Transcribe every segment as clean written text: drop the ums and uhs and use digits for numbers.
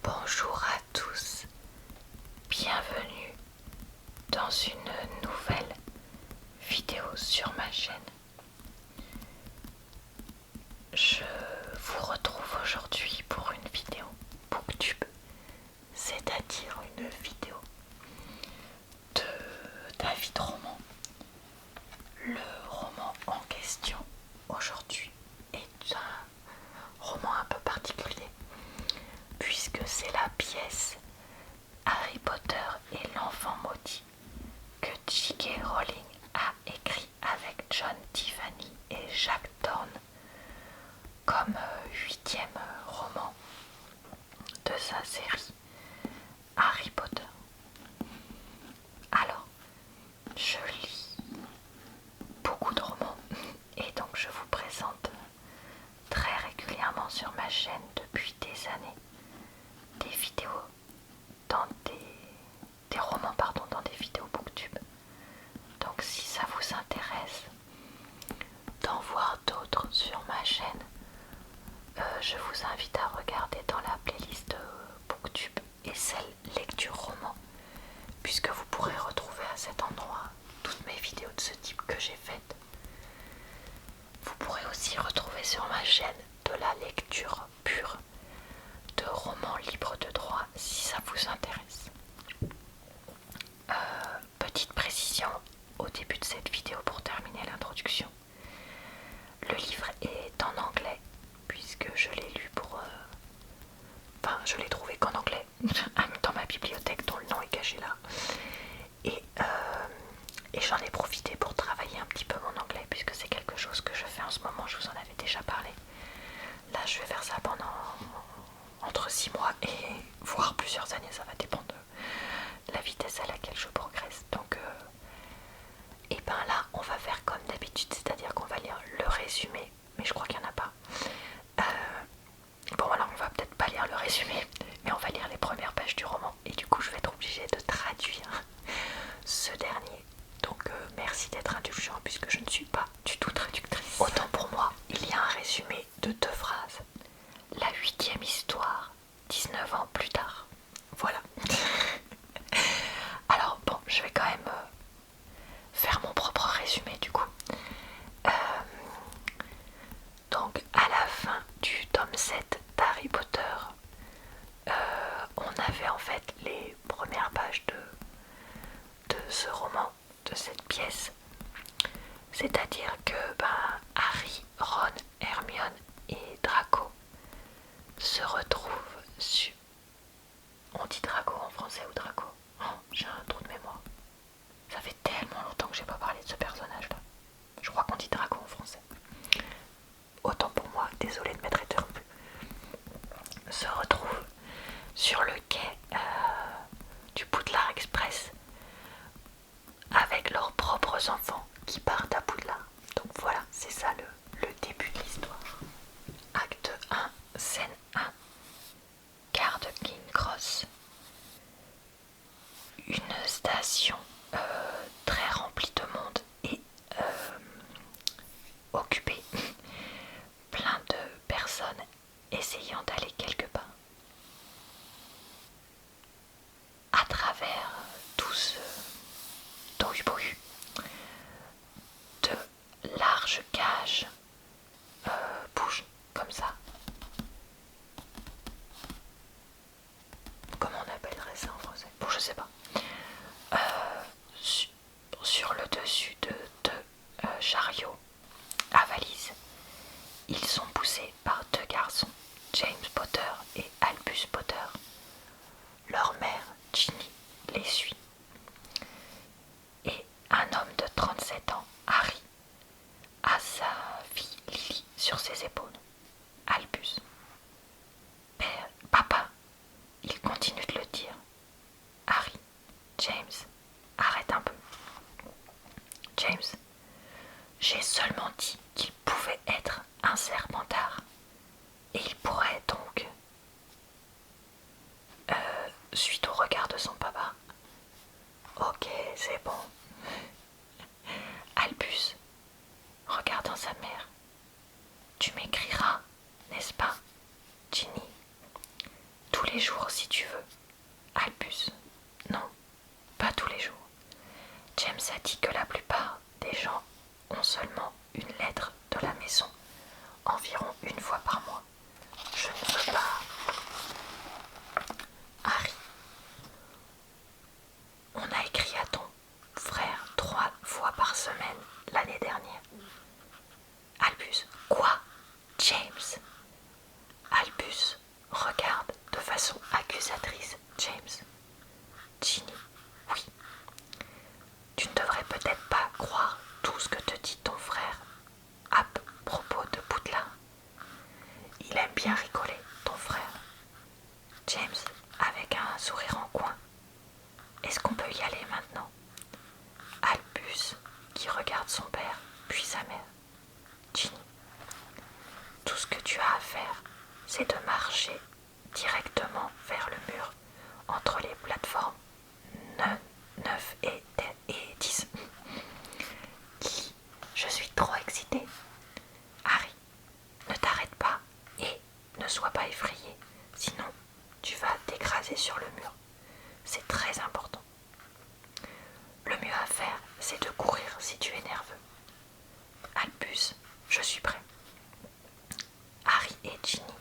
Bonjour à tous, bienvenue dans une nouvelle vidéo sur ma chaîne. Je vous retrouve aujourd'hui pour une vidéo Booktube, c'est-à-dire une vidéo d'Avis de roman. Le roman en question aujourd'hui est un roman un peu particulier puisque c'est la pièce Harry Potter et l'enfant maudit que J.K. Rowling a écrit avec John Tiffany et Jack Thorne comme 8e roman de sa série Harry Potter. Alors, je lis beaucoup de romans et donc je vous présente très régulièrement sur ma chaîne depuis des années des vidéos dans des romans dans des vidéos Booktube. Donc si ça vous intéresse d'en voir d'autres sur ma chaîne, je vous invite à regarder dans la playlist Booktube et celle lecture roman, puisque vous pourrez retrouver à cet endroit toutes mes vidéos de ce type que j'ai faites. Vous pourrez aussi retrouver sur ma chaîne de la lecture pure de romans libres de droit si ça vous intéresse. Petite précision au début de cette vidéo pour terminer l'introduction. Le livre est en anglais puisque je l'ai lu je l'ai trouvé qu'en anglais dans ma bibliothèque dont le nom est caché là. Et j'en ai profité pour travailler un petit peu mon anglais puisque c'est quelque chose que je fais en ce moment, je vous en avais déjà parlé. Là je vais faire ça pendant entre 6 mois et voire plusieurs années, ça va dépendre de la vitesse à laquelle je progresse. Donc et ben là on va faire comme d'habitude, c'est-à-dire qu'on va lire le résumé, mais je crois qu'il n'y en a pas. Bon alors on va peut-être pas lire le résumé, mais on va lire les premières pages du roman et du coup je vais être obligée de traduire ce dernier. Donc merci d'être indulgent puisque je ne suis pas du tout traductrice. Autant pour moi, il y a un résumé de 2 phrases. La 8e histoire, 19 ans plus tard. Voilà. Alors bon, je vais quand même faire mon propre résumé du coup. Donc à la fin du tome 7 d'Harry Potter, on avait en fait les premières pages de ce roman, de cette pièce. C'est-à-dire que Harry, Ron, Hermione et Draco se retrouvent sur... On dit Draco en français ou Draco? Oh, j'ai un trou de mémoire. Ça fait tellement longtemps que j'ai pas parlé de ce personnage-là. Je crois qu'on dit Draco en français. Autant pour moi, désolé de m'être interrompu. Se retrouvent sur le quai du Poudlard Express avec leurs propres enfants qui partent à Poudlard. Donc voilà, c'est ça le début de l'histoire. Acte 1, scène 1. Gare de King Cross. Une station très remplie de monde et occupée. Plein de personnes essayant d'aller quelque part. À travers tout ce tohu-bohu, de larges cages bougent comme ça. Comment on appellerait ça en français? Bon, je sais pas. Sur le dessus de 2 chariots à valises, ils sont poussés par 2 garçons, James Potter et Albus Potter. Leur mère, Ginny, les suit. Et un homme de 37 ans, Harry, a sa fille Lily sur ses épaules. Albus. Père, papa, il continue de le dire. Harry, James, arrête un peu. James, j'ai seulement dit qu'il pouvait être un Serpentard. Et il pourrait donc, suite au regard de son papa. Ok, c'est bon. Albus, regardant sa mère. Tu m'écriras, n'est-ce pas, Ginny? Tous les jours si tu veux. Albus, non, pas tous les jours. James a dit que la plupart des gens ont seulement une lettre de la maison, environ une fois par mois. Je ne veux pas. Harry, on a écrit à ton frère 3 fois par semaine l'année dernière. Albus, quoi? James. Albus regarde de façon accusatrice James. Ginny, oui. Tu ne devrais peut-être pas croire tout ce que te dit ton frère à propos de Poudlard. Il aime bien rigoler, ton frère. James, avec un sourire en coin. Est-ce qu'on peut y aller maintenant? Albus, qui regarde son père, puis sa mère. Ginny, tout ce que tu as à faire, c'est de marcher directement vers le mur entre les plateformes 9 et 10. Je suis trop excitée. Harry, ne t'arrête pas et ne sois pas effrayé, sinon tu vas t'écraser sur le mur. C'est très important. Le mieux à faire, c'est de courir si tu es nerveux. Albus, je suis prêt. Harry et Ginny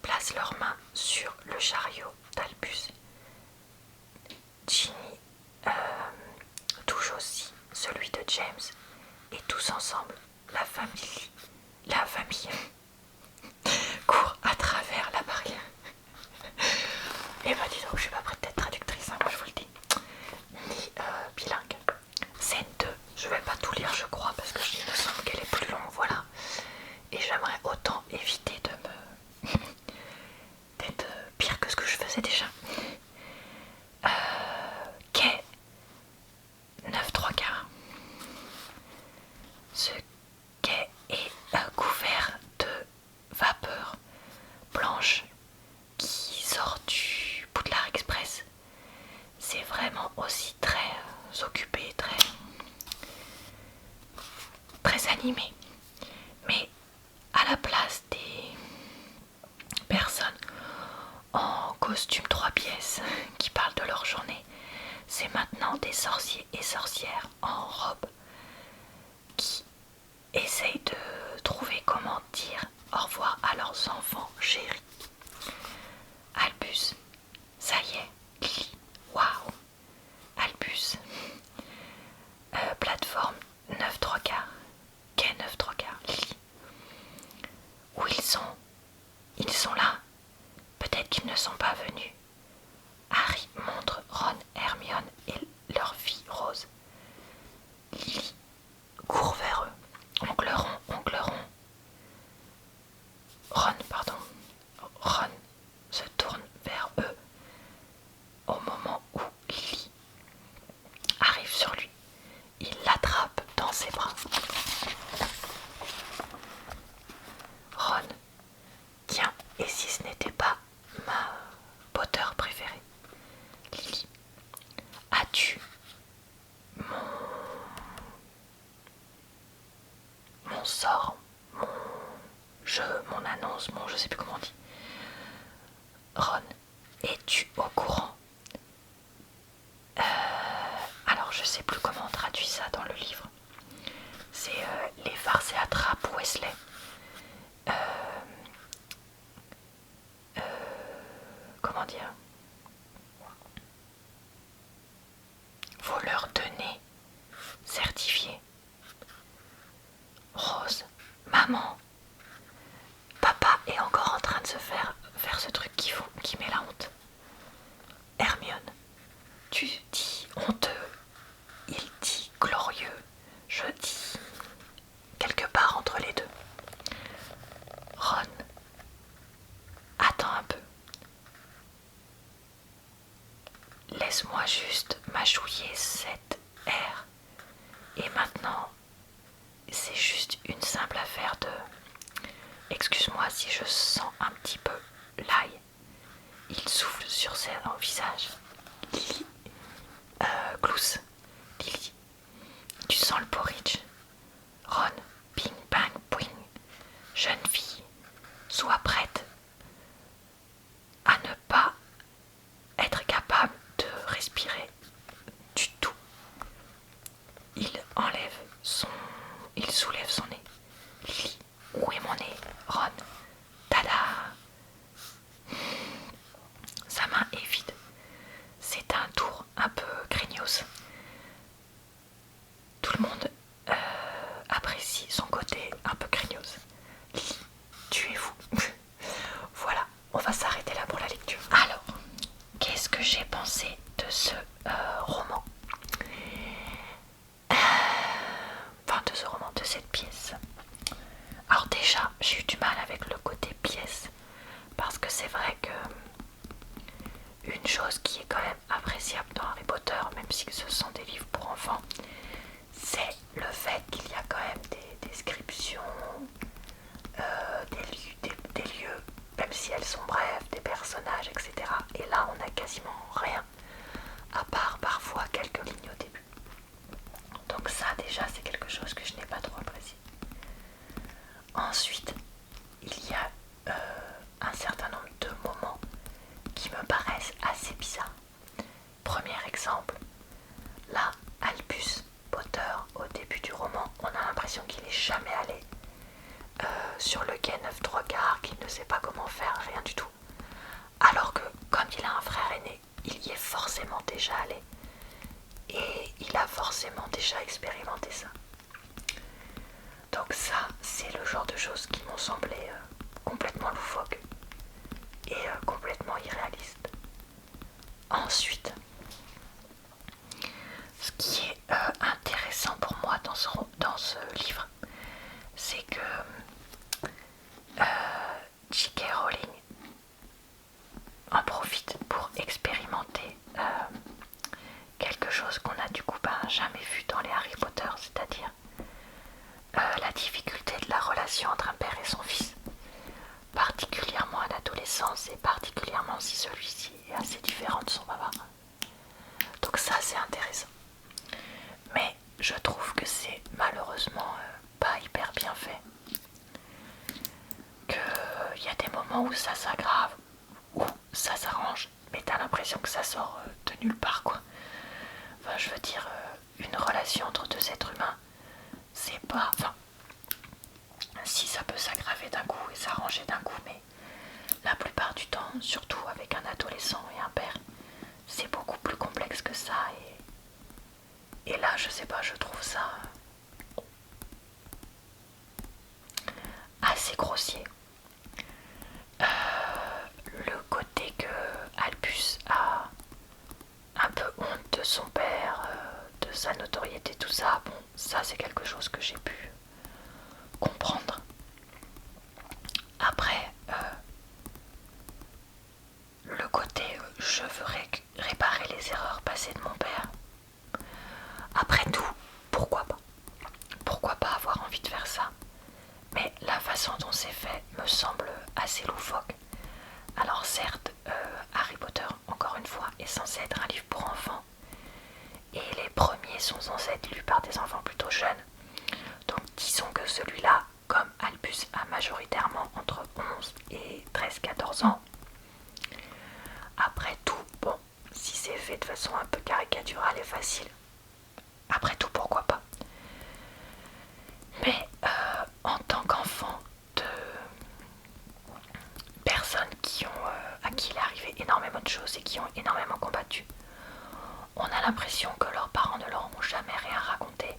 placent leurs mains sur le chariot d'Albus. Ginny touche aussi celui de James et tous ensemble, la famille court à travers la barrière. Et bah dis donc, je suis pas prête d'être traductrice, hein, moi je vous le dis, ni bilingue. Scène 2, je vais pas tout lire je crois parce que il me semble qu'elle est plus longue, voilà. Et j'aimerais autant éviter de me d'être pire que ce que je faisais déjà. Quai 9 3/4. Ce quai est couvert de vapeur blanche qui sort du Poudlard Express. C'est vraiment aussi très occupé, très animé. Mais à la place des personnes en costume 3 pièces qui parlent de leur journée, c'est maintenant des sorciers et sorcières en robe qui essayent de trouver comment dire au revoir à leurs enfants chéris. Albus, ça y est, Lily, waouh. Albus, plateforme 9 3/4, quai 9 3/4, Lily. Où ils sont? Ils sont là. Peut-être qu'ils ne sont pas venus. Harry montre Ron, Hermione et leur fille Rose. Lily court vers eux. Oncle Ron. Ron se tourne vers eux au moment où Lily arrive sur lui. Il l'attrape dans ses bras. Ron, tiens, et si ce n'était pas ma Potter préférée? Lily, as-tu mon sort, mon jeu, mon annonce, mon je sais plus comment on dit? Ron, es-tu au courant? Alors je sais plus comment on traduit ça dans le livre. C'est les farces et attrapes Weasley. Comment dire? Voleur de nez certifié. Rose, maman, papa est encore en train de se faire ce truc qui met la honte. Hermione, tu dis honteux, il dit glorieux, je dis quelque part entre les deux. Ron, attends un peu. Laisse-moi juste mâchouiller cette air. Et maintenant, c'est juste une simple affaire de... Excuse-moi si je sens un petit peu l'ail. Il souffle sur son visage. Lily, glousse. Lily, tu sens le porridge? Ron, ping, bang, boing. Jeune fille, sois prête à ne pas une chose qui est quand même appréciable dans Harry Potter, même si ce sont des livres pour enfants, c'est le fait qu'il y a quand même des descriptions, des lieux, même si elles sont brèves, des personnages, etc. Et là, on n'a quasiment rien, à part parfois quelques lignes au début. Donc ça, déjà, c'est quelque chose que je n'ai pas trop apprécié. Ensuite, il y a un certain nombre de moments qui me paraissent assez bizarres. Premier exemple, là, Albus Potter, au début du roman, on a l'impression qu'il n'est jamais allé sur le quai 9-3/4, qu'il ne sait pas comment faire, rien du tout. Alors que, comme il a un frère aîné, il y est forcément déjà allé. Et il a forcément déjà expérimenté ça. Donc ça, c'est le genre de choses qui m'ont semblé complètement loufoques et complètement irréalistes. Ensuite, ce qui est intéressant pour moi dans ce livre, c'est que J.K. Rowling en profite pour expérimenter quelque chose qu'on a du coup jamais vu dans les Harry Potter, c'est-à-dire la difficulté de la relation entre un père et son fils, particulièrement à l'adolescence et particulièrement si celui-ci est assez différent de son papa. Donc ça, c'est intéressant. Mais je trouve que c'est malheureusement pas hyper bien fait. Qu'il y a des moments où ça s'aggrave, où ça s'arrange, mais t'as l'impression que ça sort de nulle part, quoi. Enfin, je veux dire, une relation entre deux êtres humains, c'est pas... Enfin, si ça peut s'aggraver d'un coup et s'arranger d'un coup, mais la plupart du temps, surtout avec un adolescent et un père, c'est beaucoup plus complexe que ça. Et là, je sais pas, je trouve ça assez grossier. Le côté que Albus a un peu honte de son père, de sa notoriété, tout ça, bon, ça c'est quelque chose que j'ai pu comprendre. Après, le côté je veux réparer les erreurs passées de mon père, après tout, pourquoi pas? Pourquoi pas avoir envie de faire ça? Mais la façon dont c'est fait me semble assez loufoque. Alors certes, Harry Potter, encore une fois, est censé être un livre pour enfants. Et les premiers sont censés être lus par des enfants plutôt jeunes. Donc disons que celui-là, comme Albus a majoritairement entre 11 et 13-14 ans. Après tout, bon, si c'est fait de façon un peu caricaturale et facile, après tout, pourquoi pas? Mais en tant qu'enfant de personnes à qui il est arrivé énormément de choses et qui ont énormément combattu, on a l'impression que leurs parents ne leur ont jamais rien raconté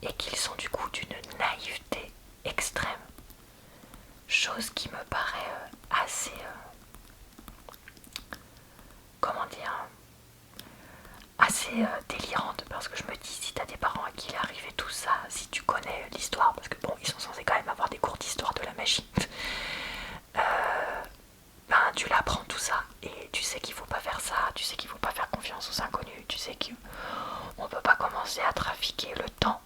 et qu'ils sont du coup d'une naïveté extrême. Chose qui me paraît assez... comment dire, assez délirante, parce que je me dis, si t'as des parents à qui il est arrivé tout ça, si tu connais l'histoire, parce que bon, ils sont censés quand même avoir des cours d'histoire de la magie, ben tu l'apprends tout ça, et tu sais qu'il faut pas faire ça, tu sais qu'il faut pas faire confiance aux inconnus, tu sais qu'on peut pas commencer à trafiquer le temps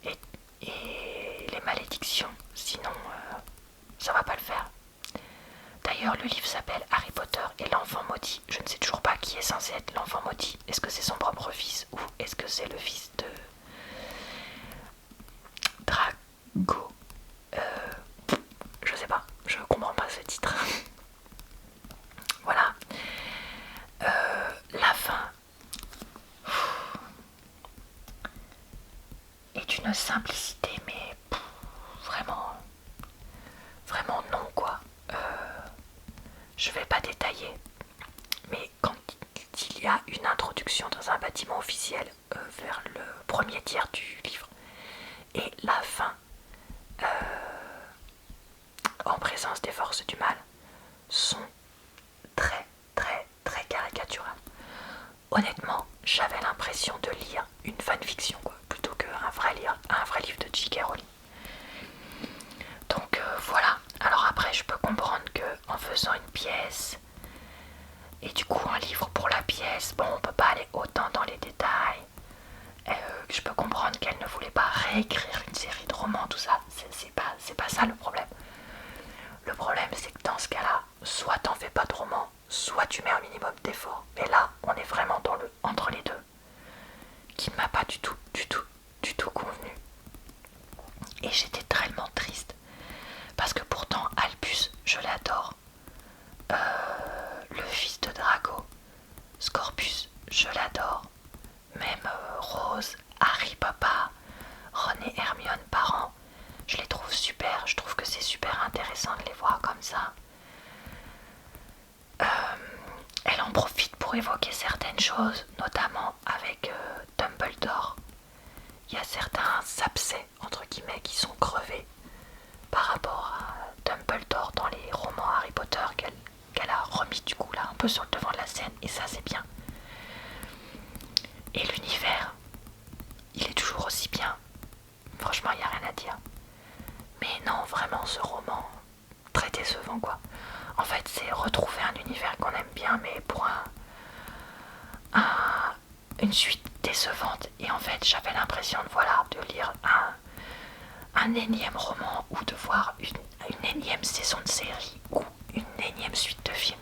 et les malédictions, sinon ça va pas le faire. D'ailleurs, le livre s'appelle Harry Potter et l'enfant maudit. Je ne sais toujours pas qui est censé être l'enfant maudit. Est-ce que c'est son propre fils ou est-ce que c'est le fils de Drago? Je sais pas, je comprends pas ce titre. Voilà. La fin est d'une simplicité, mais vraiment, vraiment non, quoi. Je vais pas détailler, mais quand il y a une introduction dans un bâtiment officiel vers le premier tiers du livre et la fin en présence des forces du mal sont très très très caricaturales. Honnêtement, j'avais l'impression de lire une fanfiction, quoi, plutôt qu'un vrai livre de J.K. Rowling. Donc voilà. Alors après, je peux comprendre que en faisant une pièce, Et du coup, un livre pour la pièce, bon, on peut pas aller autant dans les détails. Je peux comprendre qu'elle ne voulait pas réécrire une série de romans, tout ça. C'est pas ça le problème. Le problème, c'est que dans ce cas-là, soit t'en fais pas de roman, soit tu mets un minimum d'effort. Mais là, on est vraiment entre les deux, qui ne m'a pas du tout convenu. Et j'étais tellement triste, parce que pourtant, Albus, je l'adore. Le fils de Drago, Scorpius, je l'adore. Même Rose, Harry papa, Ron et Hermione parents, je les trouve super. Je trouve que c'est super intéressant de les voir comme ça. Elle en profite pour évoquer certaines choses, notamment avec Dumbledore. Il y a certains abcès, entre guillemets, qui sont crevés par rapport à Dumbledore dans les romans Harry Potter qu'elle a remis du coup là un peu sur le devant de la scène, et ça c'est bien. Et l'univers, il est toujours aussi bien. Franchement, il n'y a rien à dire. Mais non, vraiment, ce roman, très décevant quoi. En fait, c'est retrouver un univers qu'on aime bien, mais pour une suite décevante. Et en fait, j'avais l'impression de lire un énième roman, ou de voir une énième saison de série, ou une énième suite de films,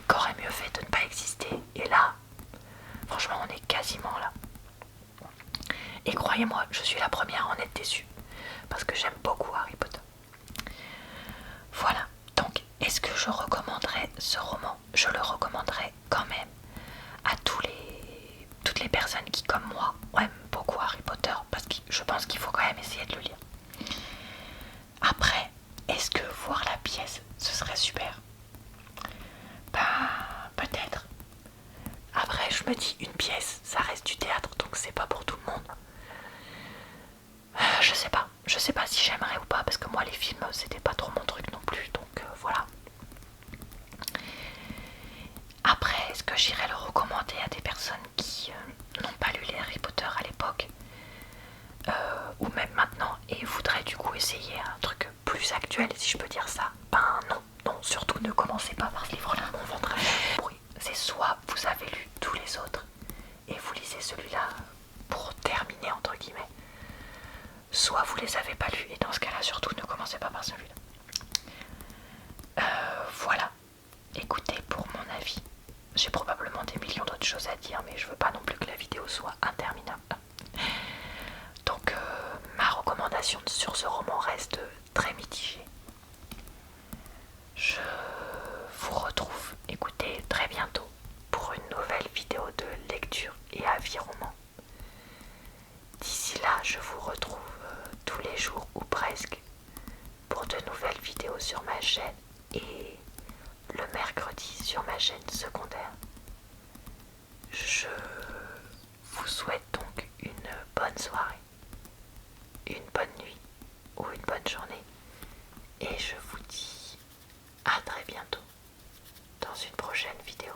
qu'aurait mieux fait de ne pas exister. Et là, franchement, on est quasiment là. Et croyez-moi, je suis la première à en être déçue, parce que j'aime beaucoup Harry Potter. Voilà, donc est-ce que je recommanderais ce roman? Je le recommanderais quand même à toutes les personnes qui, comme moi, aiment beaucoup Harry Potter, parce que je pense qu'il faut quand même essayer de le lire. Après, est-ce que voir la pièce, ce serait super? Ben, peut-être. Après, je me dis, une pièce, ça reste du théâtre, donc c'est pas pour tout le monde. Je sais pas si j'aimerais ou pas, parce que moi les films c'était pas trop mon truc non plus, donc voilà. Après, est-ce que j'irais le recommander à des personnes qui n'ont pas lu les Harry Potter à l'époque, ou même maintenant, et voudraient du coup essayer un truc plus actuel, si je peux dire ça? Ben non, surtout ne commencez pas par ce livre-là, mon ventre a bruit. C'est soit vous avez lu tous les autres et vous lisez celui-là pour terminer entre guillemets, soit vous les avez pas lus, et dans ce cas-là, surtout ne commencez pas par celui-là. Voilà. Écoutez, pour mon avis, j'ai probablement des millions d'autres choses à dire, mais je veux pas non plus que la vidéo soit interminable. Donc, ma recommandation sur ce roman reste très mitigée. Je vous retrouve, écoutez, très bientôt pour une nouvelle vidéo de lecture et avis roman. D'ici là, je vous retrouve tous les jours ou presque pour de nouvelles vidéos sur ma chaîne, et le mercredi sur ma chaîne secondaire. Je vous souhaite donc une bonne soirée, une bonne nuit ou une bonne journée, et je vous dis à très bientôt dans une prochaine vidéo.